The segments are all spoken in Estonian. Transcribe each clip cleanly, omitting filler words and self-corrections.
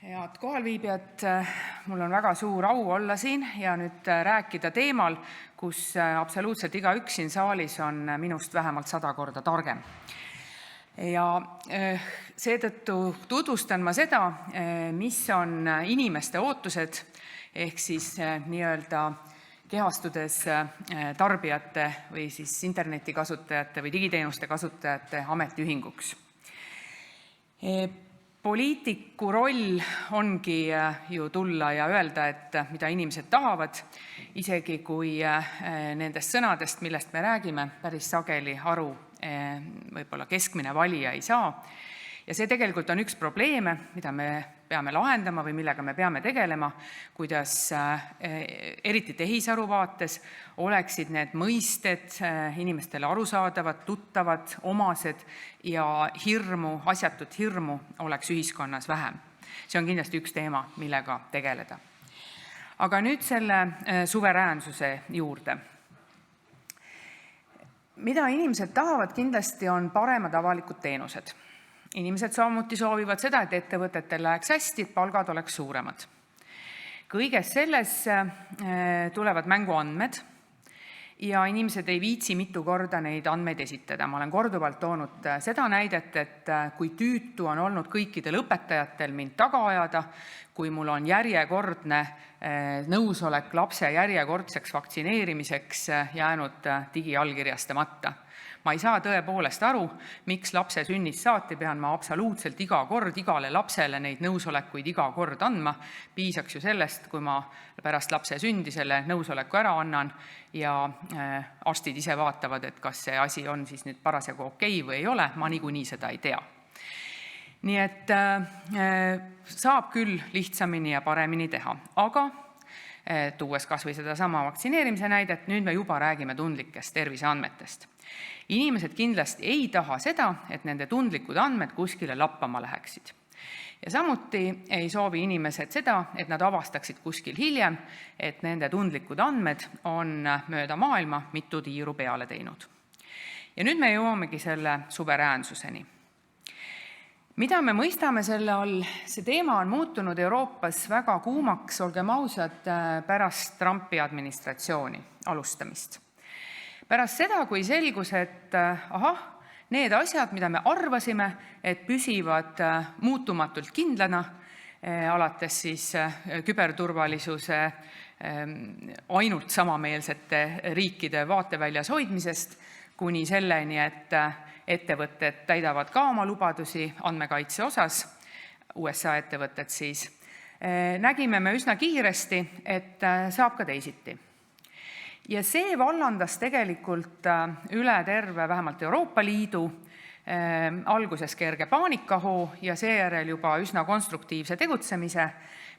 Head kohalviibijad, mul on väga suur au olla siin ja nüüd rääkida teemal, kus absoluutselt igaüks siin saalis on minust vähemalt 100 korda targem. Ja seetõttu tutvustan ma seda, mis on inimeste ootused, ehk siis nii-öelda kehastudes tarbijate või siis internetikasutajate või digiteenuste kasutajate ametiühinguks. Poliitiku roll ongi ju tulla ja öelda, et mida inimesed tahavad, isegi kui nendest sõnadest, millest me räägime, päris sageli aru võib-olla keskmine valija ei saa. Ja see tegelikult on üks probleeme, mida me peame lahendama või millega me peame tegelema, kuidas eriti tehisaru vaates oleksid need mõisted inimestele arusaadavad, tuttavad, omased ja hirmu, asjatut hirmu oleks ühiskonnas vähem. See on kindlasti üks teema, millega tegeleda. Aga nüüd selle suveräänsuse juurde. Mida inimesed tahavad, kindlasti on paremad avalikud teenused. Inimesed samuti soovivad seda, et ettevõtetel läheks hästi, et palgad oleks suuremad. Kõiges selles tulevad mängu andmed ja inimesed ei viitsi mitu korda neid andmeid esitada. Ma olen korduvalt toonud seda näidet, et kui tüütu on olnud kõikidel õpetajatel mind taga ajada, kui mul on järjekordne nõusolek lapse järjekordseks vaktsineerimiseks jäänud digiallkirjastamata. Ma ei saa tõepoolest aru, miks lapse sünnist saati pean ma absoluutselt iga kord igale lapsele neid nõusolekuid iga kord andma. Piisaks ju sellest, kui ma pärast lapse sündi selle nõusoleku ära annan ja arstid ise vaatavad, et kas see asi on siis nüüd parasjagu okei või ei ole, ma niikuinii seda ei tea. Nii et saab küll lihtsamini ja paremini teha, aga tuues kas või seda sama vaktsineerimise näidet, nüüd me juba räägime tundlikest terviseandmetest. Inimesed kindlasti ei taha seda, et nende tundlikud andmed kuskile lappama läheksid. Ja samuti ei soovi inimesed seda, et nad avastaksid kuskil hiljem, et nende tundlikud andmed on mööda maailma mitu tiiru peale teinud. Ja nüüd me jõuamegi selle suveräänsuseni. Mida me mõistame selle all? See teema on muutunud Euroopas väga kuumaks, olgem ausad, pärast Trumpi administratsiooni alustamist. Pärast seda, kui selgus, et need asjad, mida me arvasime, et püsivad muutumatult kindlana, alates siis küberturvalisuse ainult samameelsete riikide vaateväljas hoidmisest, kuni selleni, et ettevõtted täidavad ka oma lubadusi andmekaitse osas, USA ettevõtted siis, nägime me üsna kiiresti, et saab ka teisiti. Ja see vallandas tegelikult üle terve vähemalt Euroopa Liidu alguses kerge paanikahoo ja seejärel juba üsna konstruktiivse tegutsemise,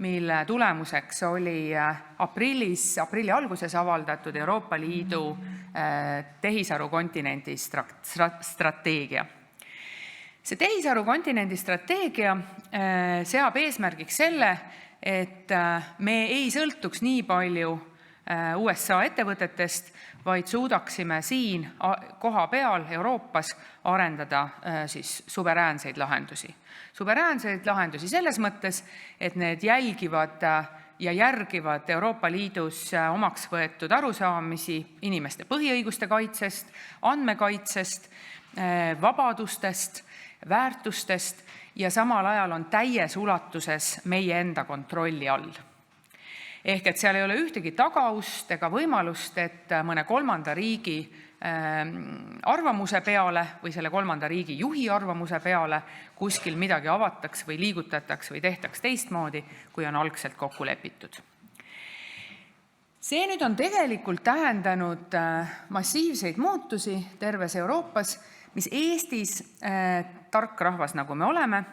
mille tulemuseks oli aprilli alguses avaldatud Euroopa Liidu tehisaru kontinendi strateegia. See tehisaru kontinendi strateegia seab eesmärgiks selle, et me ei sõltuks nii palju USA ettevõtetest, vaid suudaksime siin koha peal Euroopas arendada siis suveräänseid lahendusi. Suveräänseid lahendusi selles mõttes, et need jälgivad ja järgivad Euroopa Liidus omaks võetud arusaamisi inimeste põhiõiguste kaitsest, andmekaitsest, vabadustest, väärtustest ja samal ajal on täies ulatuses meie enda kontrolli all. Ehk et seal ei ole ühtegi tagaust ega võimalust, et mõne kolmanda riigi arvamuse peale või selle kolmanda riigi juhi arvamuse peale kuskil midagi avataks või liigutataks või tehtaks teistmoodi, kui on algselt kokku lepitud. See nüüd on tegelikult tähendanud massiivseid muutusi terves Euroopas, mis Eestis, tark rahvas nagu me oleme,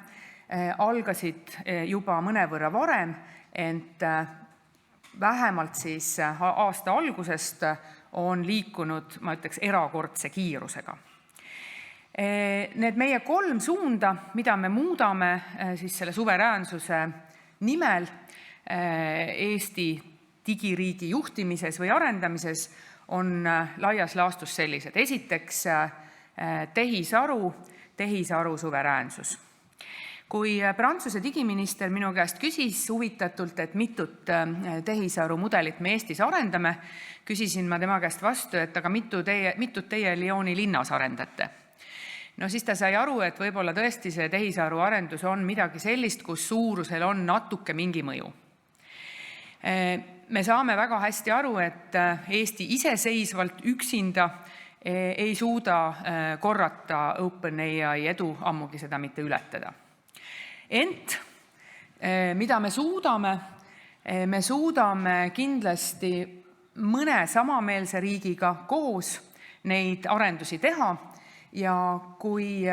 algasid juba mõnevõrra varem, ent vähemalt siis aasta algusest on liikunud, ma ütleks, erakordse kiirusega. Need meie 3 suunda, mida me muudame siis selle suveräänsuse nimel Eesti digiriigi juhtimises või arendamises, on laias laastus sellised. Esiteks tehisaru suveräänsus. Kui Prantsuse digiminister minu käest küsis huvitatult, et mitut tehisaru mudelit me Eestis arendame, küsisin ma tema käest vastu, et aga mitut teie Lyoni linnas arendate. No siis ta sai aru, et võib-olla tõesti see tehisaru arendus on midagi sellist, kus suurusel on natuke mingi mõju. Me saame väga hästi aru, et Eesti iseseisvalt üksinda ei suuda korrata OpenAI edu, ammugi seda mitte ületada. Ent mida me suudame? Me suudame kindlasti mõne samameelse riigiga koos neid arendusi teha ja kui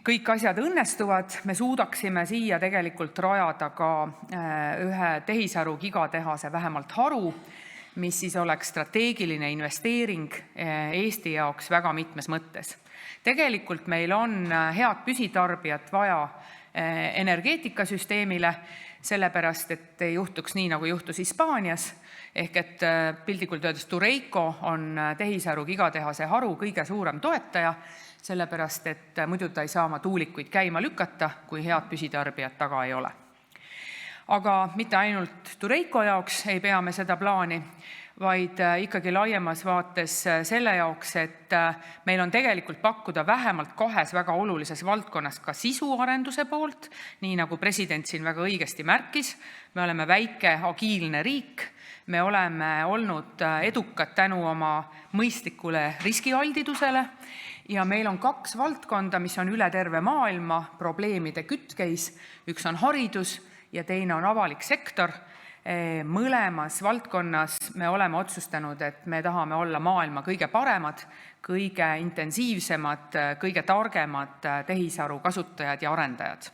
kõik asjad õnnestuvad, me suudaksime siia tegelikult rajada ka ühe tehisaru gigatehase vähemalt haru, mis siis oleks strateegiline investeering Eesti jaoks väga mitmes mõttes. Tegelikult meil on head püsitarbijat vaja energeetikasüsteemile, sellepärast et ei juhtuks nii, nagu juhtus Hispaanias, ehk et piltlikult öeldes Tureico on tehisaru gigatehase haru kõige suurem toetaja, sellepärast et muidu ta ei saa oma tuulikuid käima lükata, kui head püsitarbijat taga ei ole. Aga mitte ainult Tureico jaoks ei pea me seda plaani, vaid ikkagi laiemas vaates selle jaoks, et meil on tegelikult pakkuda vähemalt kahes väga olulises valdkonnas ka sisuarenduse poolt, nii nagu president siin väga õigesti märkis. Me oleme väike agiilne riik, me oleme olnud edukad tänu oma mõistlikule riskialdidusele ja meil on kaks valdkonda, mis on üle terve maailma probleemide kütkeis. Üks on haridus ja teine on avalik sektor. Mõlemas valdkonnas me oleme otsustanud, et me tahame olla maailma kõige paremad, kõige intensiivsemad, kõige targemad tehisaru kasutajad ja arendajad.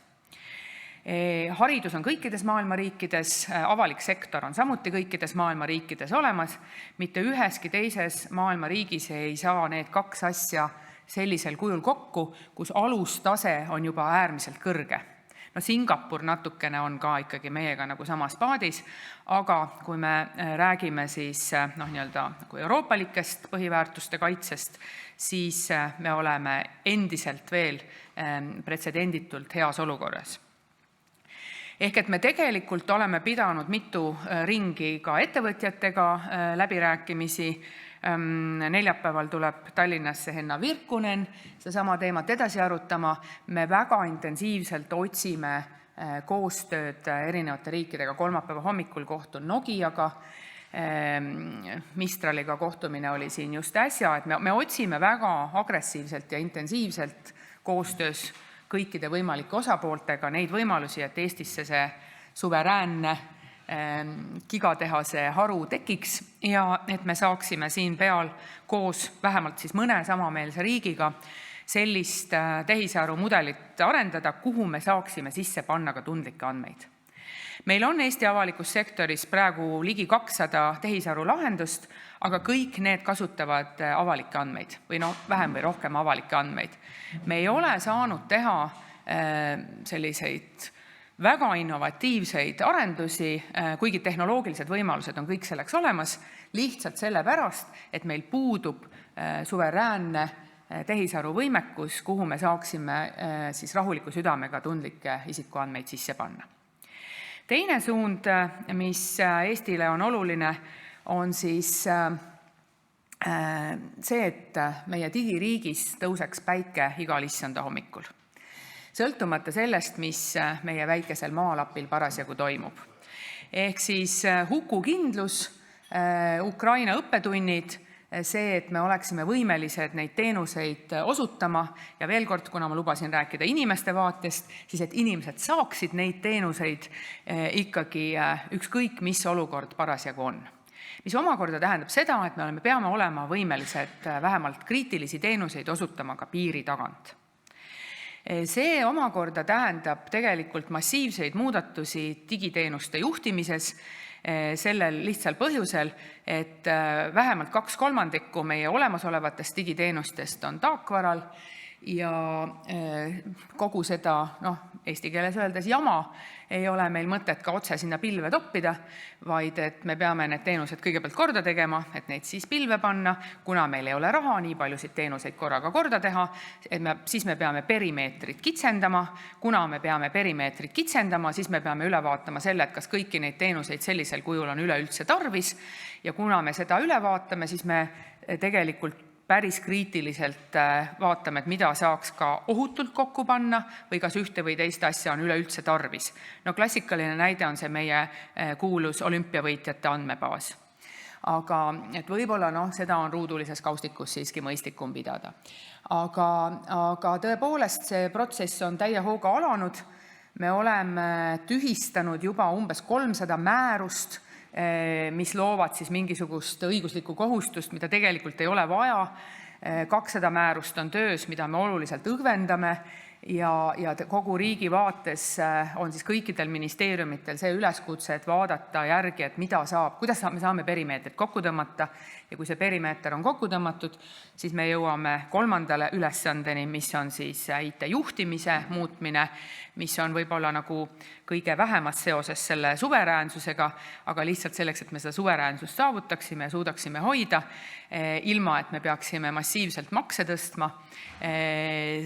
Haridus on kõikides maailma riikides, avalik sektor on samuti kõikides maailma riikides olemas. Mitte üheski teises maailma riigis ei saa need kaks asja sellisel kujul kokku, kus alustase on juba äärmiselt kõrge. No Singapur natukene on ka ikkagi meiega nagu samas paadis, aga kui me räägime siis kui euroopalikest põhiväärtuste kaitsest, siis me oleme endiselt veel pretsedenditult heas olukorras. Ehk et me tegelikult oleme pidanud mitu ringi ka ettevõtjatega läbirääkimisi. Neljapäeval tuleb Tallinnasse Henna Virkunen sama teemat edasi arutama. Me väga intensiivselt otsime koostööd erinevate riikidega. Kolmapäeva hommikul kohtun Nokiaga, Mistraliga kohtumine oli siin just äsja, et me otsime väga agressiivselt ja intensiivselt koostöös kõikide võimalike osapooltega neid võimalusi, et Eestisse see suveräänne gigatehase haru tekiks ja et me saaksime siin peal koos vähemalt siis mõne samameelse riigiga sellist tehisaru mudelit arendada, kuhu me saaksime sisse panna ka tundlikke andmeid. Meil on Eesti avalikus sektoris praegu ligi 200 tehisaru lahendust, aga kõik need kasutavad avalikke andmeid või vähem või rohkem avalikke andmeid. Me ei ole saanud teha selliseid väga innovatiivseid arendusi, kuigi tehnoloogilised võimalused on kõik selleks olemas, lihtsalt sellepärast, et meil puudub suveräänne tehisaru võimekus, kuhu me saaksime siis rahuliku südamega tundlikke isikuandmeid sisse panna. Teine suund, mis Eestile on oluline, on siis see, et meie digiriigis tõuseks päike igal issanda hommikul. Sõltumata sellest, mis meie väikesel maalapil parasjagu toimub. Ehk siis hukukindlus, Ukraina õppetunnid, see, et me oleksime võimelised neid teenuseid osutama ja veel kord, kuna ma lubasin rääkida inimeste vaatest, siis et inimesed saaksid neid teenuseid ikkagi ükskõik, mis olukord parasjagu on. Mis omakorda tähendab seda, et me peame olema võimelised vähemalt kriitilisi teenuseid osutama ka piiri tagant. See omakorda tähendab tegelikult massiivseid muudatusi digiteenuste juhtimises sellel lihtsal põhjusel, et vähemalt 2/3 meie olemasolevatest digiteenustest on taakvaral ja kogu seda, eesti keeles öeldes jama, ei ole meil mõtet ka otse sinna pilve toppida, vaid et me peame need teenused kõigepealt korda tegema, et neid siis pilve panna, kuna meil ei ole raha nii paljusid teenuseid korraga korda teha, siis me peame perimeetrit kitsendama, kuna me peame perimeetrit kitsendama, siis me peame üle vaatama selle, et kas kõiki neid teenuseid sellisel kujul on üleüldse tarvis ja kuna me seda üle vaatame, siis me tegelikult päris kriitiliselt vaatame, et mida saaks ka ohutult kokku panna või kas ühte või teist asja on üleüldse tarvis. Klassikaline näide on see meie kuulus olümpiavõitjate andmebaas. Aga et võib-olla seda on ruudulises kaustikus siiski mõistlikum pidada. Aga tõepoolest see protsess on täie hooga alanud. Me oleme tühistanud juba umbes 300 määrust, mis loovad siis mingisugust õiguslikku kohustust, mida tegelikult ei ole vaja. 200 määrust on töös, mida me oluliselt õgvendame ja kogu riigi vaates on siis kõikidel ministeeriumitel see üleskutse, et vaadata järgi, et mida saab, kuidas me saame perimeetrit kokku tõmmata ja kui see perimeeter on kokku tõmmatud, siis me jõuame 3. ülesandeni, mis on siis IT juhtimise muutmine, mis on võib-olla nagu kõige vähemas seoses selle suveräänsusega, aga lihtsalt selleks, et me seda suveräänsust saavutaksime ja suudaksime hoida, ilma et me peaksime massiivselt makse tõstma,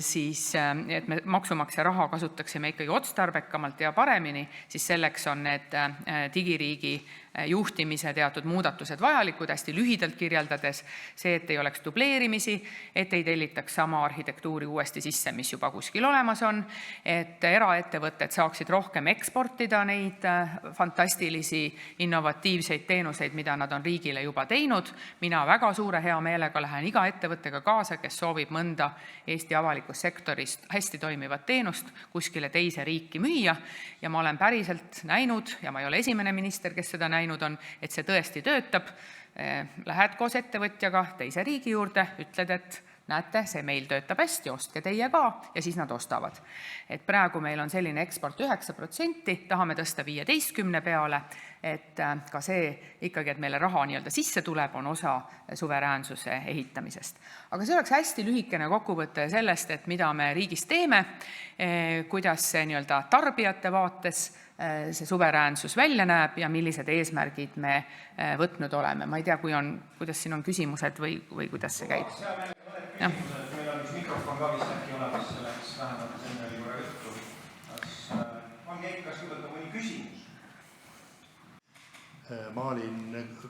siis et me maksumaksja raha kasutaksime ikkagi otstarbekamalt ja paremini, siis selleks on need digiriigi juhtimise teatud muudatused vajalikud, hästi lühidalt kirjeldades see, et ei oleks dubleerimisi, et ei tellitaks sama arhitektuuri uuesti sisse, mis juba kuskil olemas on, et eraettevõtted saaksid rohkem eksportida neid fantastilisi innovatiivseid teenuseid, mida nad on riigile juba teinud. Mina väga suure hea meelega lähen iga ettevõttega kaasa, kes soovib mõnda Eesti avalikust sektorist hästi toimivat teenust kuskile teise riiki müüa ja ma olen päriselt näinud ja ma ei ole esimene minister, kes seda näinud on, et see tõesti töötab. Lähed koos ettevõtjaga teise riigi juurde, ütled, et näete, see meil töötab hästi, ostke teie ka ja siis nad ostavad. Et praegu meil on selline eksport 9%, tahame tõsta 15% peale, et ka see ikkagi, et meile raha nii-öelda sisse tuleb, on osa suveräänsuse ehitamisest. Aga see oleks hästi lühikene kokkuvõte sellest, et mida me riigis teeme, kuidas see nii-öelda tarbijate vaates see suveräänsus välja näeb ja millised eesmärgid me võtnud oleme. Ma ei tea, kuidas siin on küsimused või kuidas see käib. Meil on üks mikrofon ka vist äkki olemas, selleks vähemalt enne oli korra juttu. Kas võtta mõni küsimus? Ma olin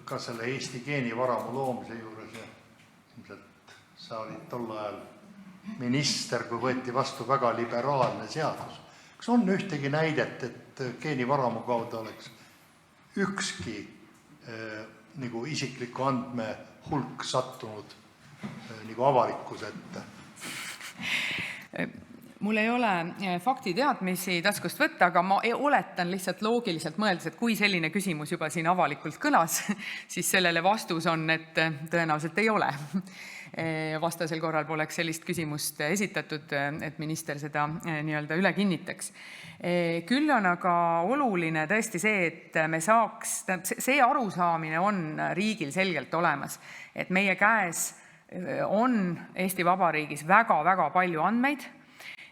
ka selle Eesti geenivaramu loomise juures ja ilmselt sa olid tol ajal minister, kui võeti vastu väga liberaalne seadus. Kas on ühtegi näidet, et geenivaramu kaudu oleks ükski nagu isikliku andme hulk sattunud nagu avalikkuse ette? Mul ei ole faktiteadmisi taskust võtta, aga ma oletan lihtsalt loogiliselt mõeldes, et kui selline küsimus juba siin avalikult kõlas, siis sellele vastus on, et tõenäoliselt ei ole. Vastasel korral poleks sellist küsimust esitatud, et minister seda nii-öelda üle kinnitaks. Küll on aga oluline tõesti see, et me saaks, see arusaamine on riigil selgelt olemas, et meie käes on Eesti Vabariigis väga-väga palju andmeid.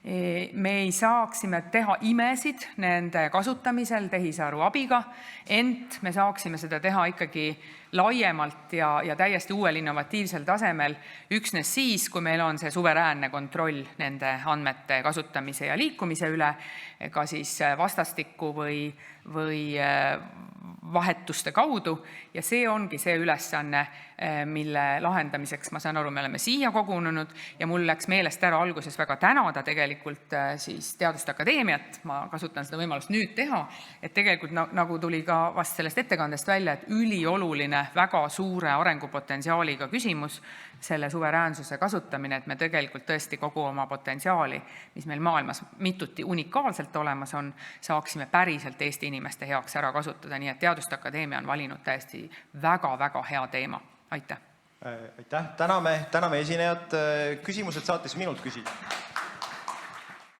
Me ei saaksime teha imesid nende kasutamisel tehisaru abiga, ent me saaksime seda teha ikkagi laiemalt ja täiesti uuel innovatiivsel tasemel üksnes siis, kui meil on see suveräänne kontroll nende andmete kasutamise ja liikumise üle, ka siis vastastikku või vahetuste kaudu ja see ongi see ülesanne, mille lahendamiseks, ma saan aru, me oleme siia kogunenud ja mul läks meelest ära alguses väga tänada tegelikult siis Teaduste Akadeemiat, ma kasutan seda võimalust nüüd teha, et tegelikult nagu tuli ka vast sellest ettekandest välja, et ülioluline, väga suure arengupotentsiaaliga küsimus selle suveräänsuse kasutamine, et me tegelikult tõesti kogu oma potentsiaali, mis meil maailmas mituti unikaalselt olemas on, saaksime päriselt Eesti inimeste heaks ära kasutada, nii et Teaduste Akadeemia on valinud täiesti väga-väga hea teema. Aitäh! Aitäh! Täname esinejad. Küsimused saates minult küsida.